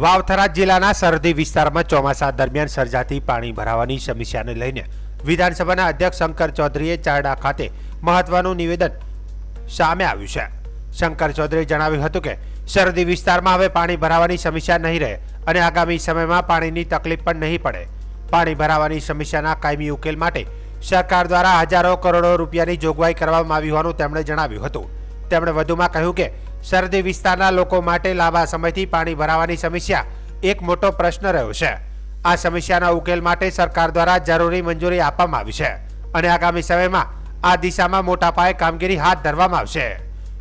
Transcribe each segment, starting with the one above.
વાવથરા જિલ્લાના સરહદી વિસ્તારમાં ચોમાસા દરમિયાન સર્જાતી પાણી ભરાવાની સમસ્યાને લઈને વિધાનસભાના અધ્યક્ષ શંકર ચૌધરીએ ચારડા ખાતે મહત્વનું નિવેદન સામે આવ્યું છે। શંકર ચૌધરીએ જણાવ્યું હતું કે સરહદી વિસ્તારમાં હવે પાણી ભરાવાની સમસ્યા નહીં રહે અને આગામી સમયમાં પાણીની તકલીફ પણ નહીં પડે। પાણી ભરાવાની સમસ્યાના કાયમી ઉકેલ માટે સરકાર દ્વારા હજારો કરોડો રૂપિયાની જોગવાઈ કરવામાં આવી હોવાનું તેમણે જણાવ્યું હતું। તેમણે વધુમાં કહ્યું કે સરહદી વિસ્તારના લોકો માટે લાંબા સમયથી પાણી ભરાવાની સમસ્યા એક મોટો પ્રશ્ન રહ્યો છે। આ સમસ્યાના ઉકેલ માટે સરકાર દ્વારા જરૂરી મંજૂરી આપવામાં આવી છે અને આગામી સમયમાં આ દિશામાં મોટા પાયે કામગીરી હાથ ધરવામાં આવશે।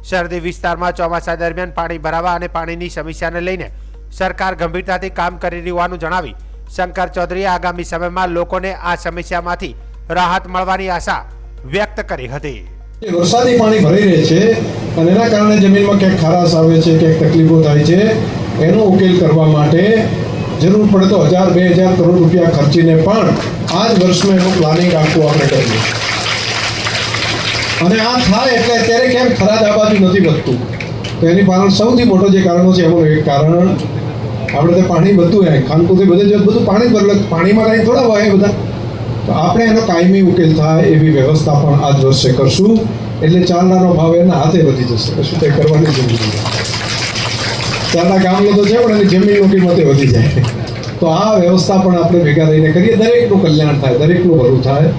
સરહદી વિસ્તારમાં ચોમાસા દરમિયાન પાણી ભરાવા અને પાણીની સમસ્યાને લઈને સરકાર ગંભીરતાથી કામ કરી રહી હોવાનું જણાવી શંકર ચૌધરીએ આગામી સમયમાં લોકોને આ સમસ્યામાંથી રાહત મળવાની આશા વ્યક્ત કરી હતી। વરસાદી પાણી ભરાઈ રહે છે અને એના કારણે જમીનમાં ક્યાંક ખારાશ આવે છે, ક્યાંક તકલીફો થાય છે, એનો ઉકેલ કરવા માટે જરૂર પડે તો 1000-2000 કરોડ રૂપિયા ખર્ચીને પણ આ જ વર્ષમાં એનું પ્લાનિંગ આખું આપણે કરીએ અને આ થાય એટલે અત્યારે કેમ થરાદ આ બાજુ નથી વધતું તો એની પાછળ સૌથી મોટો જે કારણો છે એનું એક કારણ આપણે તો પાણી બધું ખાનપુરથી બધું પાણી ભરેલું, પાણીમાં કાંઈ થોડા વહે બધા, તો આપણે એનો કાયમી ઉકેલ થાય એવી વ્યવસ્થા પણ આ જ વર્ષે કરશું એટલે ચારડાનો ભાવ એના હાથે વધી જશે। કશું તે કરવાની જરૂર નથી। ચારડા ગામનો તો છે પણ એની જમીનની કિંમતે વધી જાય તો આ વ્યવસ્થા પણ આપણે ભેગા રહીને કરીએ, દરેકનું કલ્યાણ થાય, દરેકનું ભલું થાય।